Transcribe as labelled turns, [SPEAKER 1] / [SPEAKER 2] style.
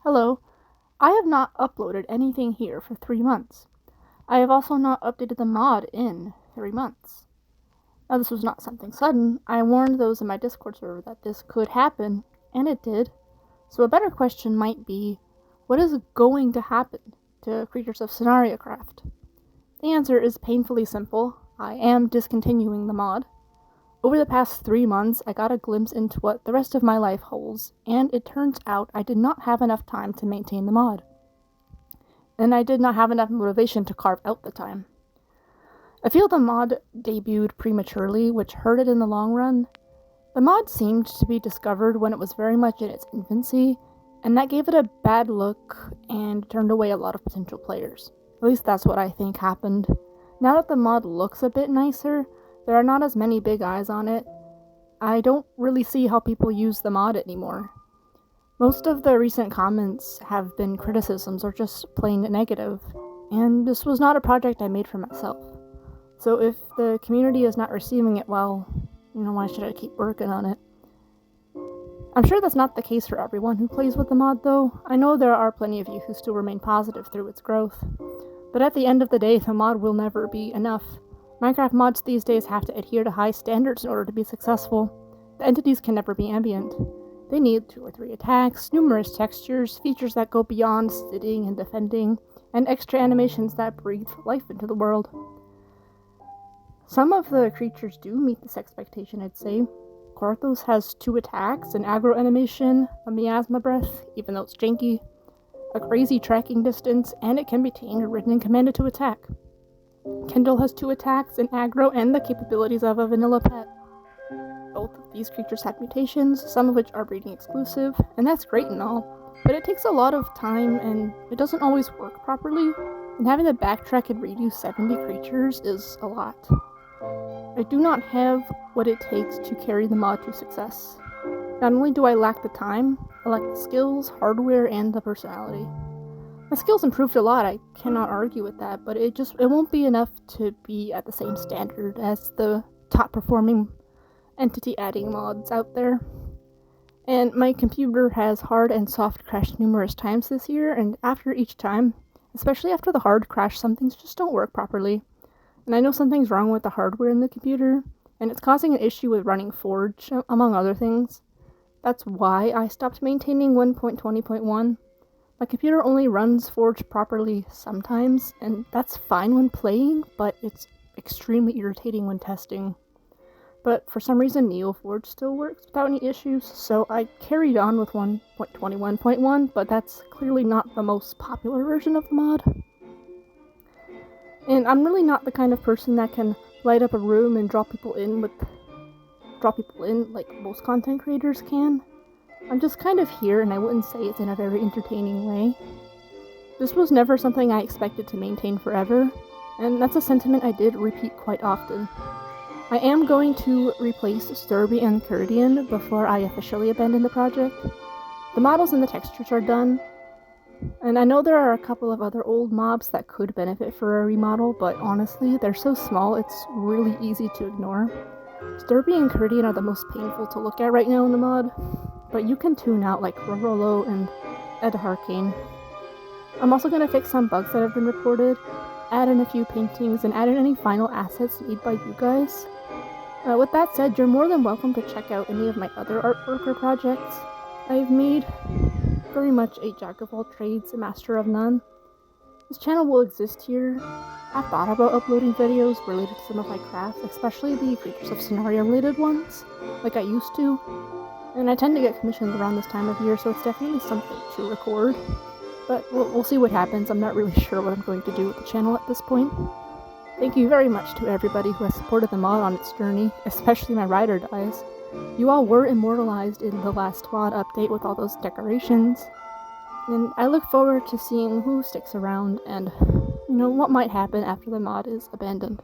[SPEAKER 1] Hello. I have not uploaded anything here for 3 months. I have also not updated the mod in 3 months. Now, this was not something sudden. I warned those in my Discord server that this could happen, and it did. So a better question might be, what is going to happen to creatures of SonariaCraft? The answer is painfully simple. I am discontinuing the mod. Over the past 3 months, I got a glimpse into what the rest of my life holds, and it turns out I did not have enough time to maintain the mod. And I did not have enough motivation to carve out the time. I feel the mod debuted prematurely, which hurt it in the long run. The mod seemed to be discovered when it was very much in its infancy, and that gave it a bad look and turned away a lot of potential players. At least that's what I think happened. Now that the mod looks a bit nicer, there are not as many big eyes on it. I don't really see how people use the mod anymore. Most of the recent comments have been criticisms or just plain negative, and this was not a project I made for myself. So if the community is not receiving it well, why should I keep working on it? I'm sure that's not the case for everyone who plays with the mod though. I know there are plenty of you who still remain positive through its growth. But at the end of the day, the mod will never be enough. Minecraft mods these days have to adhere to high standards in order to be successful. The entities can never be ambient. They need 2 or 3 attacks, numerous textures, features that go beyond sitting and defending, and extra animations that breathe life into the world. Some of the creatures do meet this expectation, I'd say. Korthos has 2 attacks, an aggro animation, a miasma breath, even though it's janky, a crazy tracking distance, and it can be tamed, ridden, and commanded to attack. Kendall has 2 attacks, an aggro, and the capabilities of a vanilla pet. Both of these creatures have mutations, some of which are breeding exclusive, and that's great and all, but it takes a lot of time and it doesn't always work properly, and having to backtrack and redo 70 creatures is a lot. I do not have what it takes to carry the mod to success. Not only do I lack the time, I lack the skills, hardware, and the personality. My skills improved a lot, I cannot argue with that, but it won't be enough to be at the same standard as the top performing entity adding mods out there. And my computer has hard and soft crashed numerous times this year, and after each time, especially after the hard crash, some things just don't work properly. And I know something's wrong with the hardware in the computer, and it's causing an issue with running Forge, among other things. That's why I stopped maintaining 1.20.1. My computer only runs Forge properly sometimes, and that's fine when playing, but it's extremely irritating when testing. But for some reason, NeoForge still works without any issues, so I carried on with 1.21.1, but that's clearly not the most popular version of the mod. And I'm really not the kind of person that can light up a room and draw people in like most content creators can. I'm just kind of here, and I wouldn't say it's in a very entertaining way. This was never something I expected to maintain forever, and that's a sentiment I did repeat quite often. I am going to replace Sturby and Kurdian before I officially abandon the project. The models and the textures are done, and I know there are a couple of other old mobs that could benefit for a remodel, but honestly, they're so small it's really easy to ignore. Sturby and Kurdian are the most painful to look at right now in the mod, but you can tune out like Rolo and Ed Harkane. I'm also going to fix some bugs that have been reported, add in a few paintings, and add in any final assets made by you guys. With that said, you're more than welcome to check out any of my other artwork or projects. I've made very much a jack of all trades, a master of none. This channel will exist here. I've thought about uploading videos related to some of my crafts, especially the Creatures of Sonaria related ones, like I used to. And I tend to get commissions around this time of year, so it's definitely something to record. But we'll see what happens. I'm not really sure what I'm going to do with the channel at this point. Thank you very much to everybody who has supported the mod on its journey, especially my ride or dies. You all were immortalized in the last mod update with all those decorations. And I look forward to seeing who sticks around and, what might happen after the mod is abandoned.